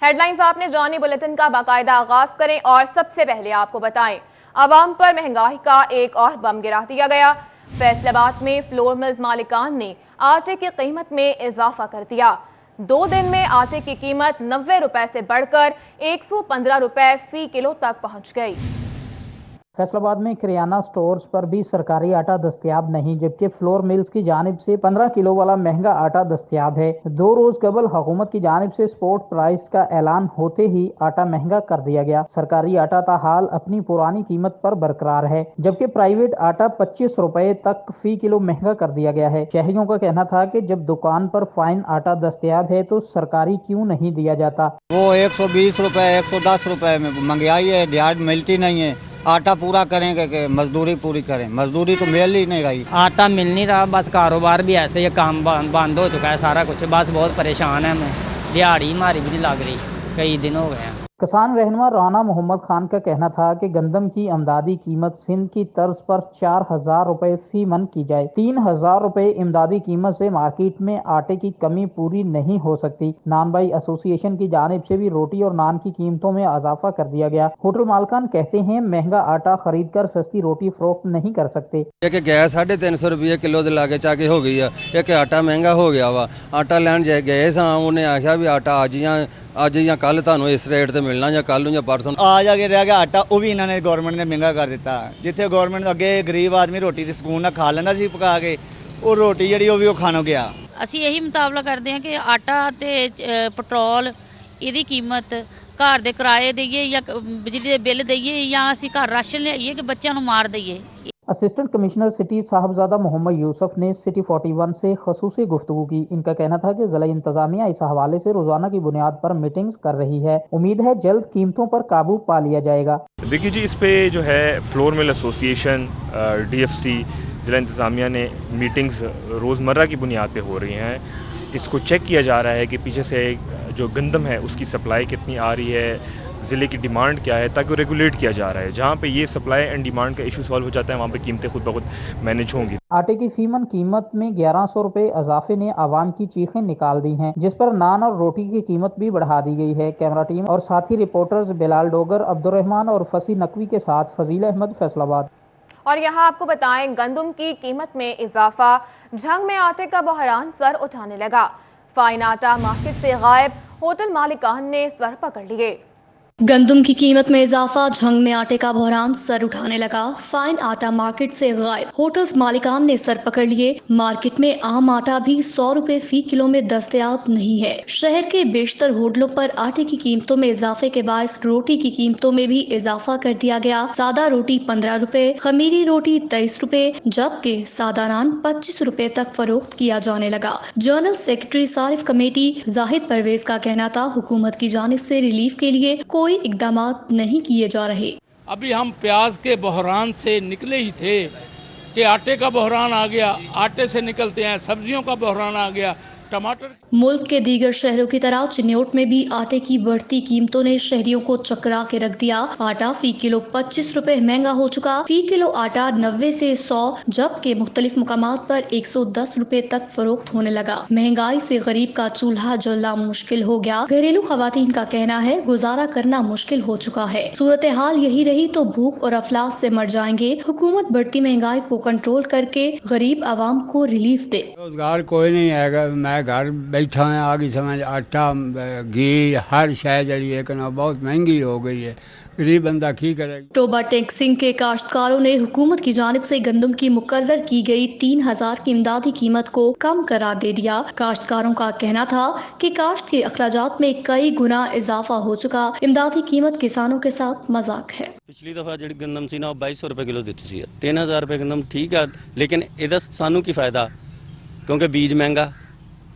Headlines आपने जानी, bulletin का बाकायदा आगाज करें और सबसे पहले आपको बताएं, आवाम पर महंगाई का एक और बम गिरा दिया गया। फैसलाबाद में फ्लोर मिल्स मालिकान ने आटे की कीमत में इजाफा कर दिया। 2 दिन में आटे की कीमत 90 रुपए से बढ़कर 115 रुपए फी किलो तक पहुंच गई। फैसलाबाद में किराना स्टोर्स पर भी सरकारी आटा दस्तयाब नहीं, जबकि फ्लोर मिल्स की जानिब से 15 किलो वाला महंगा आटा दस्तयाब है। 2 रोज कबल हुकूमत की जानिब से स्पोर्ट प्राइस का ऐलान होते ही आटा महंगा कर दिया गया। सरकारी आटा ताहाल अपनी पुरानी कीमत पर बरकरार है, जबकि प्राइवेट आटा 25 रुपए तक फी किलो महंगा कर दिया गया है। शहरियों का कहना था कि जब दुकान पर फाइन आटा दस्तयाब है तो सरकारी क्यों नहीं दिया जाता। वो 120 रुपए 110 रुपए में महंगाई है, दिहाड़ मिलती नहीं है। आटा पूरा करेंगे कि मजदूरी पूरी करें? मजदूरी तो मिल ही नहीं रही। आटा मिल नहीं रहा, बस कारोबार भी ऐसे, ये काम बंद हो चुका है सारा कुछ। बस बहुत परेशान है मैं, दिहाड़ी हमारी भी नहीं लग रही, कई दिन हो गए हैं। किसान रहनुमा राना मोहम्मद खान का कहना था कि गंदम की इमदादी कीमत सिंध की तर्ज पर 4000 रुपए फी मन की जाए। 3000 रुपए इमदादी कीमत से मार्केट में आटे की कमी पूरी नहीं हो सकती। नान भाई एसोसिएशन की जानिब से भी रोटी और नान की कीमतों में इजाफा कर दिया गया। होटल मालकान कहते हैं महंगा आटा खरीद कर सस्ती रोटी फरोख्त नहीं कर सकते। गैस 350 रुपये किलो के लागे चाके हो गई है, एक आटा महंगा हो गया वा। आटा लैन गए उन्हें आख्या भी आटा ਅੱਜ ਜਾਂ ਕੱਲ ਤੁਹਾਨੂੰ ਇਸ ਰੇਟ ਤੇ ਮਿਲਣਾ ਜਾਂ ਕੱਲ ਨੂੰ ਜਾਂ ਪਰਸੋਂ। ਆ ਜਾ ਕੇ ਰਹਿ ਗਿਆ ਆਟਾ, ਉਹ ਵੀ ਇਹਨਾਂ ਨੇ ਗਵਰਨਮੈਂਟ ਨੇ ਮਹਿੰਗਾ ਕਰ ਦਿੱਤਾ। ਜਿੱਥੇ ਗਵਰਨਮੈਂਟ ਅੱਗੇ ਗਰੀਬ ਆਦਮੀ ਰੋਟੀ ਦੀ ਸਕੂਨ ਨਾਲ ਖਾ ਲੈਂਦਾ ਸੀ ਪਕਾ ਕੇ, ਉਹ ਰੋਟੀ ਜਿਹੜੀ ਉਹ ਵੀ ਉਹ ਖਾਣੋਂ ਗਿਆ। ਅਸੀਂ ਇਹੀ ਮੁਤਾਬਲਾ ਕਰਦੇ ਹਾਂ ਕਿ ਆਟਾ ਤੇ ਪੈਟਰੋਲ ਇਹਦੀ ਕੀਮਤ ਘਰ ਦੇ ਕਿਰਾਏ ਦਈਏ ਜਾਂ ਬਿਜਲੀ ਦੇ ਬਿੱਲ ਦਈਏ ਜਾਂ ਅਸੀਂ ਘਰ ਰਾਸ਼ਨ ਲਿਆਈਏ ਕਿ ਬੱਚਿਆਂ ਨੂੰ ਮਾਰ ਦਈਏ। Assistant commissioner city Sahibzada Muhammad Yousuf ने सिटी 41 से खसूसी गुफ्तगू की। इनका कहना था कि जिला इंतजामिया इस हवाले से रोजाना की बुनियाद पर मीटिंग्स कर रही है। उम्मीद है जल्द कीमतों पर काबू पा लिया जाएगा। देखिए जी, इस पे जो है फ्लोर मिल एसोसिएशन, DFC, जिला इंतजामिया ने मीटिंग्स रोज़मर्रा की बुनियाद पे हो रही हैं। इसको चेक किया जा रहा है कि पीछे से जो गंदम है उसकी सप्लाई कितनी आ रही है, ज़िले की डिमांड क्या है, ताकि वो रेगुलेट किया जा रहा है। जहाँ पे ये सप्लाई एंड डिमांड का इशू सॉल्व हो जाता है वहाँ पे कीमतें खुद ब खुद मैनेज होंगी। आटे की फीमन कीमत में 1100 रुपए इजाफे ने आवाम की चीखें निकाल दी हैं, जिस पर नान और रोटी की कीमत भी बढ़ा दी गई है। कैमरा टीम और साथी रिपोर्टर्स बिलाल डोगर, अब्दुर्रहमान और फसी नकवी के साथ फजील अहमद, फैसलाबाद। और यहाँ आपको बताएं, गंदम की कीमत में इजाफा, झंग में आटे का बहरान सर उठाने लगा। फाइन आटा मार्केट से गायब, होटल मालिकान ने सर पकड़ लिए। गंदम की कीमत में इजाफा, झंग में आटे का बहरान सर उठाने लगा। फाइन आटा मार्केट से गायब, होटल्स मालिकान ने सर पकड़ लिए। मार्केट में आम आटा भी 100 रुपए फी किलो में दस्तयाब नहीं है। शहर के बेशतर होटलों पर आटे की कीमतों में इजाफे के बायस रोटी की कीमतों में भी इजाफा कर दिया गया। सादा रोटी 15 रुपए, खमीरी रोटी 23 रुपए, जबकि सादा नान 25 रुपए तक फरोख्त किया जाने लगा। जनरल सेक्रेटरी सारिफ कमेटी जाहिद परवेज का कहना था, हुकूमत की जानिब से रिलीफ के लिए कोई इकदामात नहीं किए जा रहे। अभी हम प्याज के बहरान से निकले ही थे कि आटे का बहरान आ गया, आटे से निकलते हैं सब्जियों का बहरान आ गया, टमाटर। मुल्क के दीगर शहरों की तरह चिन्योट में भी आटे की बढ़ती कीमतों ने शहरियों को चकरा के रख दिया। आटा फी किलो 25 रुपए महंगा हो चुका। फी किलो आटा 90 से 100, जबकि मुख्तलिफ मुकामात पर 110 रुपए तक फरोख्त होने लगा। महंगाई से गरीब का चूल्हा जलना मुश्किल हो गया। घरेलू खवातीन का कहना है, गुजारा करना मुश्किल हो चुका है। सूरत हाल यही रही तो भूख और अफलास से मर जाएंगे। हुकूमत बढ़ती महंगाई को कंट्रोल करके गरीब आवाम को रिलीफ दे। रोजगार कोई नहीं है, मैं घर बैठा है, आगे समझ आटा घी हर शय जड़ी लेकिन बहुत महंगी हो गई है, गरीब बंदा की करेगा। टोबा टैक्सिंग के काश्तकारों ने हुकूमत की जानिब से गंदम की मुकर्रर की गई 3000 की इमदादी कीमत को कम करार दे दिया। काश्तकारों का कहना था कि काश्त के अखराजात में कई गुना इजाफा हो चुका। इमदादी कीमत किसानों के साथ मजाक है। पिछली दफा जी गंदम सी ना 2200 रुपए किलो दी सी, 3000 रुपए गंदम ठीक है, लेकिन इहदा सानू की फायदा, क्योंकि बीज महंगा,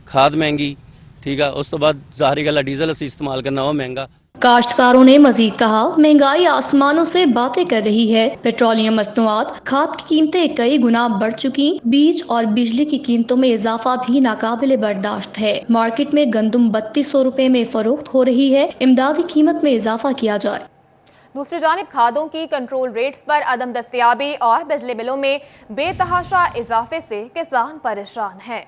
खाद महंगी, ठीक है, उस तो बाद जाहिर गल डीजल असी इस्तेमाल करना वो महंगा। काश्तकारों ने मजीद कहा, महंगाई आसमानों से बातें कर रही है। पेट्रोलियम मसनूआत, खाद की कीमतें कई गुना बढ़ चुकी। बीज और बिजली की कीमतों में इजाफा भी नाकाबिले बर्दाश्त है। मार्केट में गंदम 3200 रुपए में फरोख्त हो रही है। इमदादी कीमत में इजाफा किया जाए। दूसरी जानिब खादों की कंट्रोल रेट्स पर अदम दस्तयाबी और बिजली बिलों में बेतहाशा इजाफे से किसान परेशान है।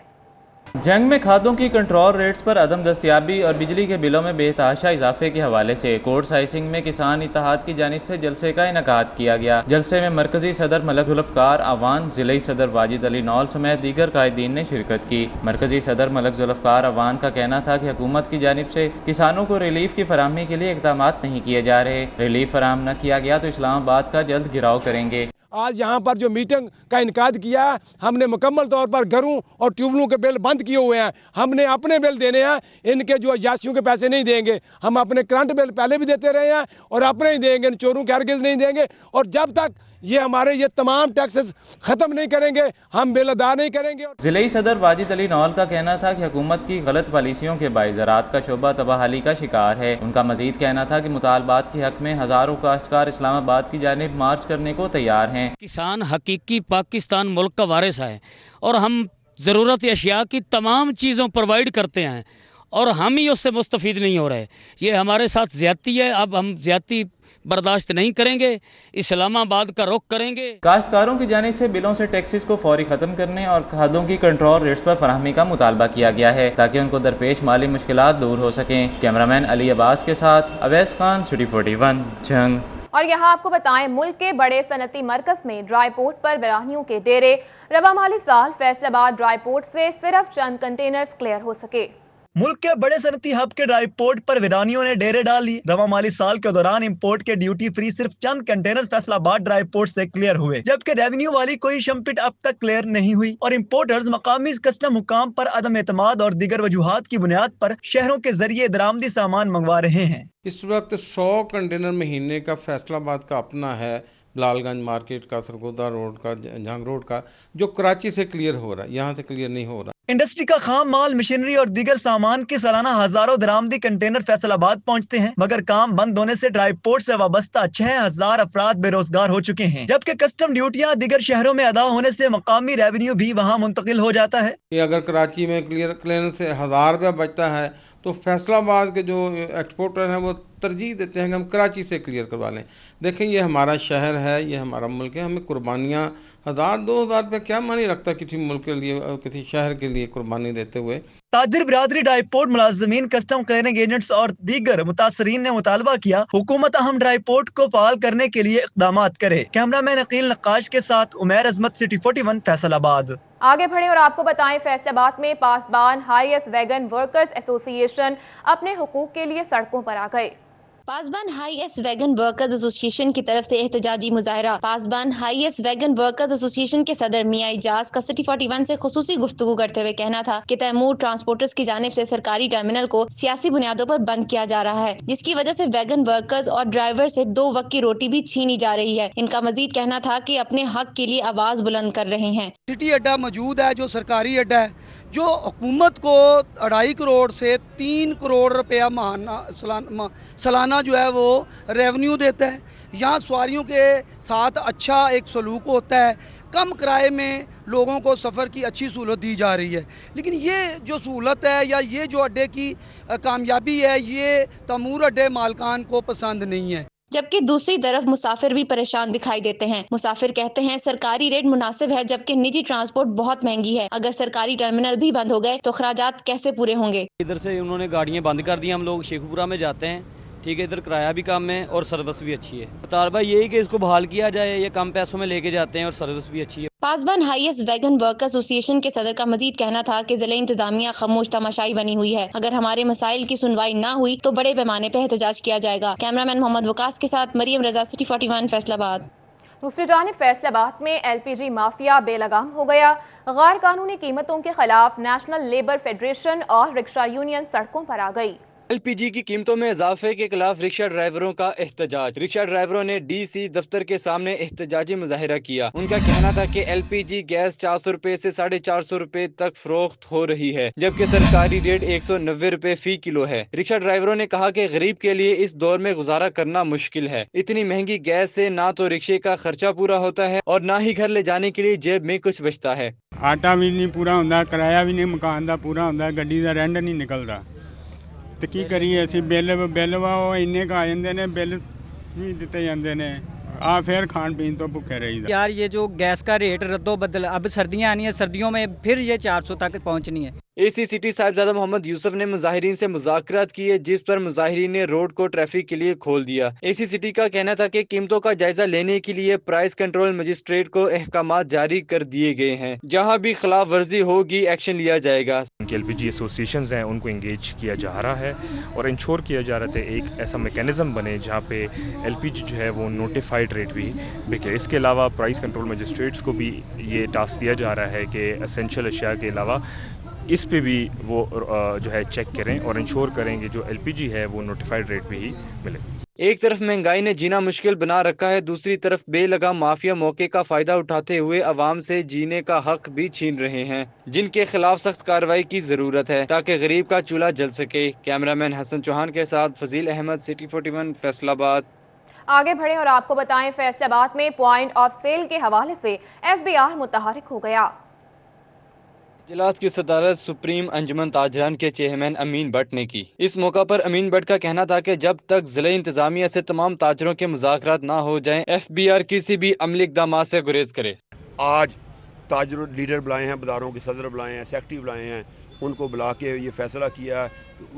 जंग में खादों की कंट्रोल रेट्स पर अदम दस्तयाबी और बिजली के बिलों में बेतहाशा इजाफे के हवाले से कोर्ट साइसिंग में किसान इत्तेहाद की जानिब से जलसे का इनेकाद किया गया। जलसे में मरकजी सदर मलक जुल्फकार अवान, जिले सदर वाजिद अली नौल समेत दीगर कायदीन ने शिरकत की। मरकजी सदर मलक जुल्फकार अवान का कहना था कि हुकूमत की जानिब से किसानों को रिलीफ की फराहमी के लिए इकदाम नहीं किए जा रहे। रिलीफ फराहम न किया गया तो इस्लामाबाद का जल्द घिराव करेंगे। आज यहाँ पर जो मीटिंग का इनकाद किया है, हमने मुकम्मल तौर पर घरों और ट्यूबवेलों के बिल बंद किए हुए हैं। हमने अपने बिल देने हैं, इनके जो अयाशियों के पैसे नहीं देंगे। हम अपने करंट बिल पहले भी देते रहे हैं और अपने ही देंगे, चोरों के हरगिज़ नहीं देंगे। और जब तक ये तमाम टैक्सेस खत्म नहीं करेंगे, हम बिल अदा नहीं करेंगे। जिले सदर वाजिद अली नौल का कहना था कि हुकूमत की गलत पॉलिसियों के बाइस ज़राअत का शोबा तबाहाली का शिकार है। उनका मजीद कहना था कि मुतालबात के हक में हजारों काश्तकार इस्लामाबाद की जानिब मार्च करने को तैयार हैं। किसान हकीकी पाकिस्तान मुल्क का वारिस है और हम ज़रूरत अशिया की तमाम चीज़ों प्रोवाइड करते हैं और हम ही उससे मुस्तफ़ीद नहीं हो रहे। ये हमारे साथ ज़्यादती है। अब हम ज़्यादती बर्दाश्त नहीं करेंगे, इस्लामाबाद का रुख करेंगे। काश्तकारों की जानिब से बिलों से टैक्सेस को फौरी खत्म करने और खादों की कंट्रोल रेट्स पर फराहमी का मुतालबा किया गया है ताकि उनको दरपेश माली मुश्किलात दूर हो सकें। कैमरामैन अली अब्बास के साथ अवैस खान, सिटी 41, जंग। और यहाँ आपको बताएं, मुल्क के बड़े सनती मरकज में ड्राई पोर्ट पर वीरानियों के डेरे। रवा माली साल फैसलाबाद ड्राई पोर्ट से सिर्फ चंद कंटेनर्स क्लियर हो सके। मुल्क के बड़े सनती हब के ड्राई पोर्ट पर वीरानियों ने डेरे डाल ली। रवा माली साल के दौरान इंपोर्ट के ड्यूटी फ्री सिर्फ चंद कंटेनर फैसलाबाद ड्राई पोर्ट से क्लियर हुए, जबकि रेवेन्यू वाली कोई शमपिट अब तक क्लियर नहीं हुई और इंपोर्टर्स मकामी कस्टम हुकाम पर अदम एतमाद और दीगर वजूहात की बुनियाद पर शहरों के जरिए दरामदी सामान मंगवा रहे हैं। इस वक्त 100 कंटेनर महीने का फैसलाबाद का अपना है, लालगंज मार्केट का, सरगोदा रोड का, जंग रोड का, जो कराची से क्लियर हो रहा है, यहाँ से क्लियर नहीं हो रहा। इंडस्ट्री का खाम माल, मशीनरी और दीगर सामान के सालाना हजारों दरामदी कंटेनर फैसलाबाद पहुँचते हैं, मगर काम बंद होने से ड्राई पोर्ट से वाबस्ता 6000 अफराद बेरोजगार हो चुके हैं, जबकि कस्टम ड्यूटियाँ दीगर शहरों में अदा होने से मकामी रेवेन्यू भी वहाँ मुंतकिल हो जाता है। अगर कराची में क्लियरेंस से 1000 रुपया बचता है तो फैसलाबाद के जो एक्सपोर्टर हैं वो तरजीह देते हैं कि हम कराची से क्लियर करवा लें। देखें, ये हमारा शहर है, ये हमारा मुल्क है, हमें कुर्बानियाँ 1000-2000 रुपये क्या मानी रखता किसी मुल्क के लिए, किसी शहर के लिए कुर्बानी देते हुए। ताजिर बिरादरी, ड्राई पोर्ट मुलाजमीन, कस्टम क्लियरिंग एजेंट्स और दीगर मुतासरीन ने मुतालबा किया हुकूमत अहम ड्राई पोर्ट को फाल करने के लिए इक़दामात करे। कैमरामैन अकील नक्काश के साथ उमैर अजमत, सिटी 41, फैसलाबाद। आगे बढ़े और आपको बताएं, फैसलाबाद में पासबान हाईएस्ट वैगन वर्कर्स एसोसिएशन अपने हुकूक के लिए सड़कों पर आ गए। पासबान हाईएस्ट वैगन वर्कर्स एसोसिएशन की तरफ से एहतजाजी मुजाहरा। पासबान हाईएस्ट वैगन वर्कर्स एसोसिएशन के सदर मियां इजाज का सिटी 41 से खुसूसी गुफ्तगू करते हुए कहना था कि तैमूर ट्रांसपोर्टर्स की जानिब से सरकारी टर्मिनल को सियासी बुनियादों पर बंद किया जा रहा है, जिसकी वजह से वैगन वर्कर्स और ड्राइवर से 2 वक्त की रोटी भी छीनी जा रही है। इनका मजीद कहना था कि अपने हक के लिए आवाज बुलंद कर रहे हैं। सिटी अड्डा मौजूद है, जो सरकारी अड्डा है, जो हुकूमत को 2.5 करोड़ से 3 करोड़ रुपया सालाना जो है वो रेवेन्यू देता है। यहाँ सवारियों के साथ अच्छा एक सलूक होता है, कम किराए में लोगों को सफ़र की अच्छी सहूलत दी जा रही है। लेकिन ये जो सहूलत है या ये जो अड्डे की कामयाबी है, ये तैमूर अड्डे मालकान को पसंद नहीं है। जबकि दूसरी तरफ मुसाफिर भी परेशान दिखाई देते हैं। मुसाफिर कहते हैं सरकारी रेट मुनासिब है, जबकि निजी ट्रांसपोर्ट बहुत महंगी है। अगर सरकारी टर्मिनल भी बंद हो गए तो खर्चात कैसे पूरे होंगे। इधर से उन्होंने गाड़ियां बंद कर दी, हम लोग शेखुपुरा में जाते हैं, ठीक है, इधर किराया भी कम है और सर्विस भी अच्छी है। मुतालबा यही कि इसको बहाल किया जाए, ये कम पैसों में लेके जाते हैं और सर्विस भी अच्छी है। पासबान हाईएस्ट वैगन वर्कर्स एसोसिएशन के सदर का मजीद कहना था कि जिले इंतजामिया खामोश तमाशाई बनी हुई है। अगर हमारे मसाइल की सुनवाई ना हुई तो बड़े पैमाने पर एहतजाज किया जाएगा। कैमरामैन मोहम्मद वकास के साथ मरियम रजा, सिटी 41, फैसलाबाद। दूसरी जानिब फैसलाबाद में एलपीजी माफिया बेलगाम हो गया। गैर कानूनी कीमतों के खिलाफ नेशनल लेबर फेडरेशन और रिक्शा यूनियन सड़कों पर आ गई। एलपीजी की कीमतों में इजाफे के खिलाफ रिक्शा ड्राइवरों का एहतजाज। रिक्शा ड्राइवरों ने डीसी दफ्तर के सामने एहतजाजी मुजाहिरा किया। उनका कहना था कि एलपीजी गैस 400 रुपए से 450 रुपए तक फरोख्त हो रही है, जबकि सरकारी रेट 190 रुपए फी किलो है। रिक्शा ड्राइवरों ने कहा कि गरीब के लिए इस दौर में गुजारा करना मुश्किल है। इतनी महंगी गैस से ना तो रिक्शे का खर्चा पूरा होता है और ना ही घर ले जाने के लिए जेब में कुछ बचता है। आटा भी नहीं पूरा होता, किराया भी नहीं मकान का पूरा होता, गड्डी का रेंट नहीं निकलता। तो की करिए असी बिल इन्ने का आ जाते हैं, बिल भी दिते जाते हैं, आ फिर खान पीन तो भुखे रही। यार ये जो गैस का रेट रद्दो बदल, अब सर्दियां आनी है, सर्दियों में फिर ये 400 तक पहुंचनी है। AC सिटी साहिबजादा मोहम्मद यूसुफ ने मुजाहिरीन से मुज़ाकरात किए, जिस पर मुजाहिरीन ने रोड को ट्रैफिक के लिए खोल दिया। AC सिटी का कहना था कि कीमतों का जायजा लेने के लिए प्राइस कंट्रोल मजिस्ट्रेट को अहकामात जारी कर दिए गए हैं, जहां भी खिलाफ वर्जी होगी एक्शन लिया जाएगा। LPG एसोसिएशंस हैं उनको इंगेज किया जा रहा है और इंश्योर किया जा रहा है एक ऐसा मैकेनिज्म बने जहां पे LPG जो है वो नोटिफाइड रेट भी बिके। इसके अलावा प्राइस कंट्रोल मजिस्ट्रेट्स को भी ये टास्क दिया जा रहा है कि एसेंशियल अशिया के अलावा इस पे भी वो जो है चेक करें और इंश्योर करेंगे जो LPG है वो नोटिफाइड रेट पे ही मिले। एक तरफ महंगाई ने जीना मुश्किल बना रखा है, दूसरी तरफ बेलगा माफिया मौके का फायदा उठाते हुए अवाम से जीने का हक भी छीन रहे हैं, जिनके खिलाफ सख्त कार्रवाई की जरूरत है ताकि गरीब का चूल्हा जल सके। कैमरामैन हसन चौहान के साथ फजील अहमद, सिटी 41 फैसलाबाद। आगे बढ़े और आपको बताएं, फैसलाबाद में पॉइंट ऑफ सेल के हवाले से FBI मुतहरिक हो गया। इजलास की सदारत सुप्रीम अंजुमन ताजरान के चेयरमैन अमीन भट्ट ने की। इस मौका पर अमीन भट्ट का कहना था कि जब तक जिले इंतजामिया से तमाम ताजरों के मुज़ाकरात ना हो जाएं, FBR किसी भी अमली इक़दामात से गुरेज करे। आज ताजर लीडर बुलाए हैं, बाजारों के सदर बुलाए हैं, सेक्रेटरी बुलाए हैं, उनको बुला के ये फैसला किया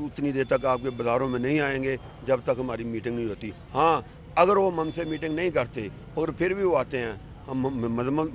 उतनी देर तक आपके बाजारों में नहीं आएंगे जब तक हमारी मीटिंग नहीं होती। हाँ, अगर वो हमसे मीटिंग नहीं करते और फिर भी वो आते हैं, हम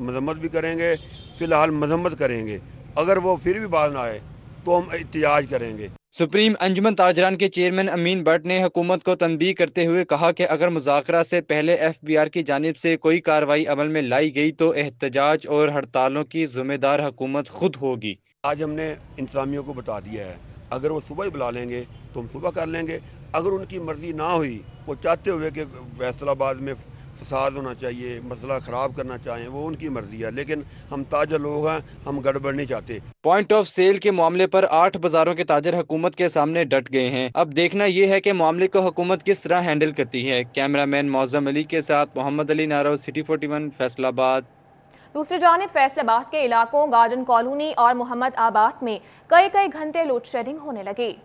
मजम्मत भी करेंगे, फिलहाल मजम्मत करेंगे। अगर वो फिर भी बात ना आए तो हम एहतिजाज करेंगे। सुप्रीम अंजुमन ताजरान के चेयरमैन अमीन भट्ट ने हुकूमत को तंबीह करते हुए कहा कि अगर मुज़ाकरा से पहले FBR की जानिब से कोई कार्रवाई अमल में लाई गई तो एहतजाज और हड़तालों की जिम्मेदार हुकूमत खुद होगी। आज हमने इंतजामियों को बता दिया है, अगर वो सुबह ही बुला लेंगे तो हम सुबह कर लेंगे। अगर उनकी मर्जी ना हुई, वो चाहते हुए कि फैसलाबाद में फसाद होना चाहिए, मसला खराब करना चाहें, वो उनकी मर्जी है, लेकिन हम ताजर लोग हैं, हम गड़बड़ नहीं चाहते। पॉइंट ऑफ सेल के मामले पर 8 बाजारों के ताजर हुकूमत के सामने डट गए हैं। अब देखना यह है कि मामले को हुकूमत किस तरह हैंडल करती है। कैमरामैन मौजम अली के साथ मोहम्मद अली नारो, सिटी 41 फैसलाबाद। दूसरी जानिब फैसलाबाद के इलाकों गार्डन कॉलोनी और मोहम्मद आबाद में कई घंटे लोड शेडिंग होने लगी।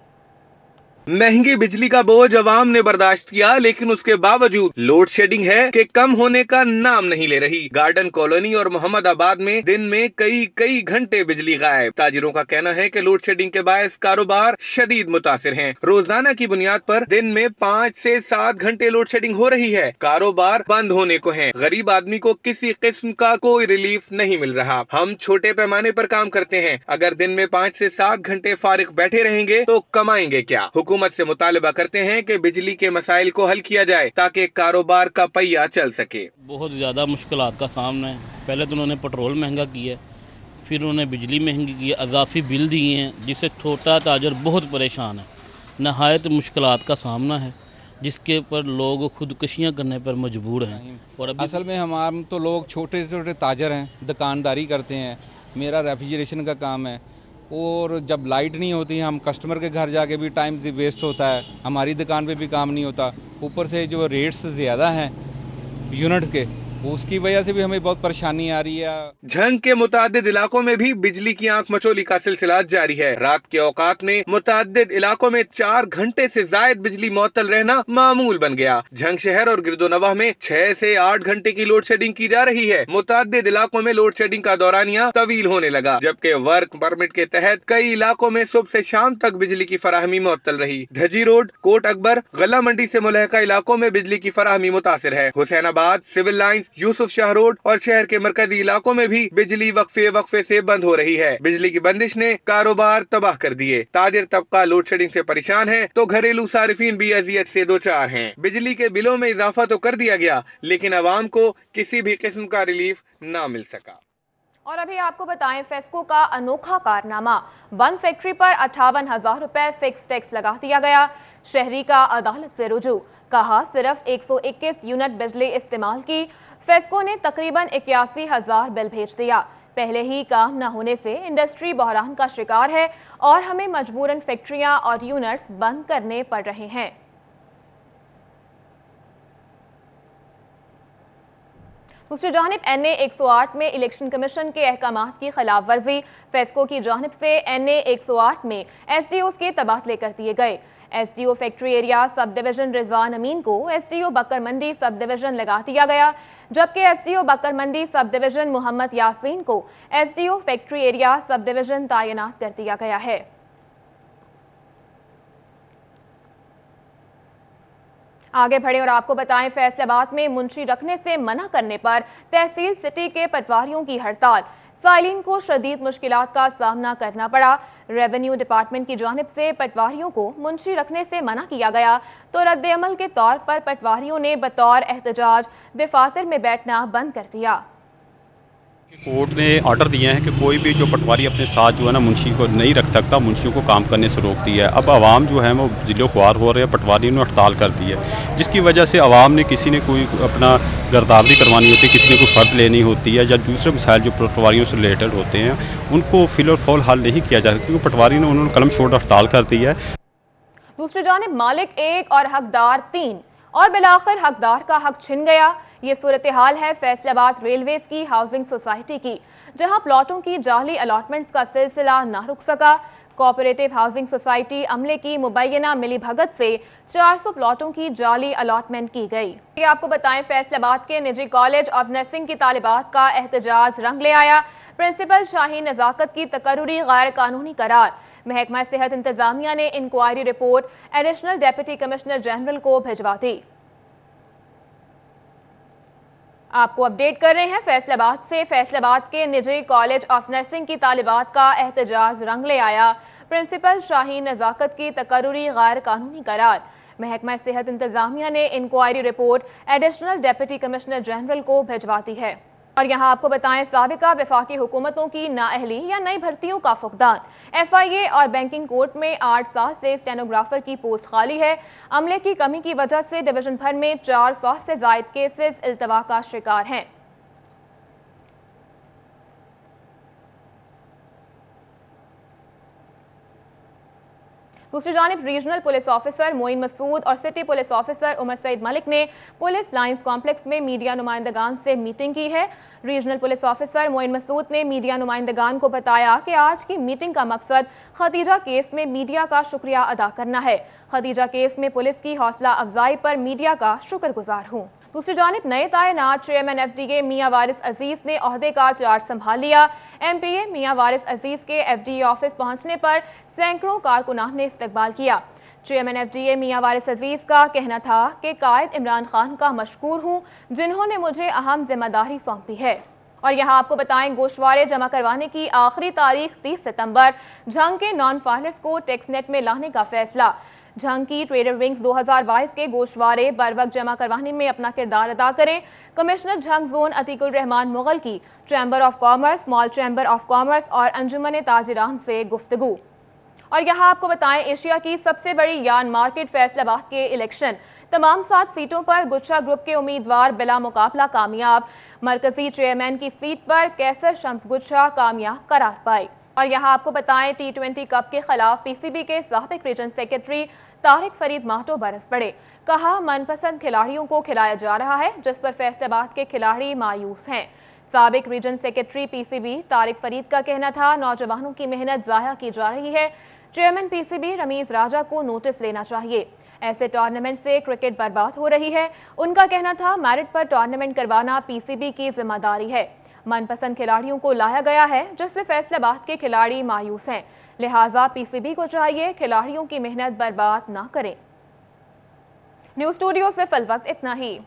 महंगी बिजली का बोझ अवाम ने बर्दाश्त किया, लेकिन उसके बावजूद लोड शेडिंग है कि कम होने का नाम नहीं ले रही। गार्डन कॉलोनी और मोहम्मद आबाद में दिन में कई घंटे बिजली गायब। ताजिरों का कहना है कि लोड शेडिंग के बायस कारोबार शदीद मुतासिर हैं। रोजाना की बुनियाद पर दिन में 5 से 7 घंटे लोड शेडिंग हो रही है। कारोबार बंद होने को है। गरीब आदमी को किसी किस्म का कोई रिलीफ नहीं मिल रहा। हम छोटे पैमाने पर काम करते हैं, अगर दिन में 5 से 7 घंटे फारिग बैठे रहेंगे तो कमाएंगे क्या। हुकूमत से मुतालबा करते हैं कि बिजली के मसाइल को हल किया जाए ताकि कारोबार का पहिया चल सके। बहुत ज्यादा मुश्किलात का सामना है। पहले तो उन्होंने पेट्रोल महंगा किया, फिर उन्होंने बिजली महंगी की, अजाफी बिल दिए हैं, जिससे छोटा ताजर बहुत परेशान है। नहायत मुश्किलात का सामना है, जिसके ऊपर लोग खुदकुशियां करने पर मजबूर हैं। और असल में हम तो लोग छोटे छोटे ताजर हैं, दुकानदारी करते हैं। मेरा रेफ्रिजरेशन का काम है, और जब लाइट नहीं होती हम कस्टमर के घर जाके भी टाइम वेस्ट होता है, हमारी दुकान पे भी काम नहीं होता। ऊपर से जो रेट्स ज़्यादा हैं यूनिट के, उसकी वजह से भी हमें बहुत परेशानी आ रही है। झंग के मुतादिद इलाकों में भी बिजली की आंख मचोली का सिलसिला जारी है। रात के औकात में मुतादिद इलाकों में 4 घंटे से जायद बिजली मुअत्तल रहना मामूल बन गया। झंग शहर और गिरदोनवाह में 6 से 8 घंटे की लोड शेडिंग की जा रही है। मुतादिद इलाकों में लोड शेडिंग का दौरानिया तवील होने लगा, जबकि वर्क परमिट के तहत कई इलाकों में सुबह से शाम तक बिजली की फराहमी मुअत्तल रही। धजी रोड, कोट अकबर, गला मंडी से मुलहका इलाकों में बिजली की फराहमी मुतासिर है। Hussainabad, civil lines, Yousuf Shah road और शहर के मरकजी इलाकों में भी बिजली वक्फे से बंद हो रही है। बिजली की बंदिश ने कारोबार तबाह कर दिए। ताजिर तबका लोड शेडिंग से परेशान है तो घरेलू सारिफीन भी अजियत से दो चार हैं। बिजली के बिलों में इजाफा तो कर दिया गया, लेकिन आवाम को किसी भी किस्म का रिलीफ ना मिल सका। और अभी आपको बताएं, फेस्को का अनोखा कारनामा, बंद फैक्ट्री पर 58,000 रुपए फिक्स टैक्स लगा दिया गया। शहरी का अदालत से रुजू, कहा सिर्फ 121 यूनिट बिजली इस्तेमाल की। फेस्को ने तकरीबन 81,000 बिल भेज दिया। पहले ही काम न होने से इंडस्ट्री बहरान का शिकार है और हमें मजबूरन फैक्ट्रियां और यूनिट्स बंद करने पड़ रहे हैं। दूसरी जानिब NA 108 में इलेक्शन कमीशन के अहकामात की खिलाफ वर्जी। फेस्को की जानिब से NA 108 में SDOs के तबादले कर दिए गए। SDO factory area sub division Rizwan Amin को एसडीओ बकर मंडी सब डिवीजन लगा दिया गया, जबकि एसडीओ बकर मंडी सब डिवीजन मोहम्मद यासीन को SDO factory area sub division तैनात कर दिया गया है। आगे बढ़े और आपको बताएं, फैसलाबाद में मुंशी रखने से मना करने पर तहसील सिटी के पटवारियों की हड़ताल, साइलिन को शदीद मुश्किलात का सामना करना पड़ा। रेवेन्यू डिपार्टमेंट की जानिब से पटवारियों को मुंशी रखने से मना किया गया तो रद्द-ए-अमल के तौर पर पटवारियों ने बतौर एहतजाज दफातर में बैठना बंद कर दिया। कोर्ट ने ऑर्डर दिए हैं कि कोई भी जो पटवारी अपने साथ जो है ना मुंशी को नहीं रख सकता, मुंशियों को काम करने से रोक दिया है। अब आवाम जो है वो जिलो ख्वार हो रहे हैं, पटवारियों ने हड़ताल कर दी है, जिसकी वजह से आवाम ने किसी ने कोई अपना गिरदावरी करवानी होती है, किसी ने कोई फर्द लेनी होती है या दूसरे मसाइल जो पटवारियों से रिलेटेड होते हैं उनको फिल और फॉल हल नहीं किया जा सकता, क्योंकि पटवारी ने उन्होंने कलम छोड़ हड़ताल कर दी है। दूसरी जानिब मालिक 1 और हकदार 3 और बिलाखिर हकदार का हक छिन गया। ये सूरत हाल है फैसलाबाद रेलवेज की हाउसिंग सोसाइटी की, जहां प्लॉटों की जाली अलॉटमेंट्स का सिलसिला न रुक सका। कोऑपरेटिव हाउसिंग सोसाइटी अमले की मुबैना मिली भगत से 400 प्लॉटों की जाली अलॉटमेंट की गई। ये आपको बताएं, फैसलाबाद के निजी कॉलेज ऑफ नर्सिंग की तालिबात का एहतजाज रंग ले आया। प्रिंसिपल शाहीन नजाकत की तकर्रुरी गैर कानूनी करार, महकमा सेहत इंतजामिया ने inquiry report additional deputy commissioner general को भिजवा दी। आपको अपडेट कर रहे हैं फैसलाबाद से। फैसलाबाद के निजी कॉलेज ऑफ नर्सिंग की तालिबात का एहतजाज रंग ले आया। प्रिंसिपल शाहीन नजाकत की तकर्रुरी गैर कानूनी करार, महकमा सेहत इंतजामिया ने inquiry report additional deputy commissioner general को भिजवा दी है। और यहां आपको बताएं, साबिका वफाकी हुकूमतों की नाअहली या नई भर्तियों का फुकदान। एफआईए और बैंकिंग कोर्ट में 8 साल से स्टेनोग्राफर की पोस्ट खाली है। अमले की कमी की वजह से डिवीजन भर में 400 से ज्यादा केसेस इल्तवा का शिकार हैं। दूसरी जानिब regional police officer Moin Masood और city police officer Umar Saeed Malik ने पुलिस लाइंस कॉम्प्लेक्स में मीडिया नुमाइंदगान से मीटिंग की है। Regional police officer Moin Masood ने मीडिया नुमाइंदगान को बताया कि आज की मीटिंग का मकसद खदीजा केस में मीडिया का शुक्रिया अदा करना है। खदीजा केस में पुलिस की हौसला अफजाई पर मीडिया का शुक्रगुजार हूँ। दूसरी जानिब नए तैनात चेयरमैन एफडीए मियां वारिस अजीज ने ओहदे का चार्ज संभाल लिया। एमपीए मियां वारिस अजीज के एफडीए ऑफिस पहुंचने पर सैकड़ों कारकुनान ने इस्तकबाल किया। चेयरमैन एफडीए मियां वारिस अजीज का कहना था कि कायद इमरान खान का मशकूर हूं, जिन्होंने मुझे अहम जिम्मेदारी सौंपी है। और यहां आपको बताएं, गोशवारे जमा करवाने की आखिरी तारीख 30 सितंबर। झंग के नॉन फाइलर्स को टैक्सनेट में लाने का फैसला। झंग की ट्रेडर विंग्स 2022 के गोशवारे बर वक्त जमा करवाने में अपना किरदार अदा करें। कमिश्नर झंग जोन अतीकुर रहमान मुगल की chamber of commerce, small chamber of commerce और अंजुमन ताजिरान से गुफ्तगू। और यहां आपको बताएं, एशिया की सबसे बड़ी यार्न मार्केट फैसलाबाद के इलेक्शन, तमाम 7 सीटों पर गुच्छा ग्रुप के उम्मीदवार बिला मुकाबला कामयाब। मरकजी चेयरमैन की सीट पर कैसर शम्स गुच्छा कामयाब करार पाई। और यहां आपको बताएं, T20 कप के खिलाफ पीसीबी के साबिक रीजन सेक्रेटरी तारिक फरीद माहतो बरस पड़े। कहा, मनपसंद खिलाड़ियों को खिलाया जा रहा है, जिस पर फैसलाबाद के खिलाड़ी मायूस हैं। साबिक region secretary PCB Tariq Farid का कहना था, नौजवानों की मेहनत जाया की जा रही है। चेयरमैन पीसीबी रमीज राजा को नोटिस लेना चाहिए। ऐसे टूर्नामेंट से क्रिकेट बर्बाद हो रही है। उनका कहना था, मेरिट पर टूर्नामेंट करवाना पीसीबी की जिम्मेदारी है। मनपसंद खिलाड़ियों को लाया गया है, जिससे फैसलाबाद के खिलाड़ी मायूस हैं। लिहाजा पीसीबी को चाहिए खिलाड़ियों की मेहनत बर्बाद ना करें। न्यूज स्टूडियो से फिल वक्त इतना ही।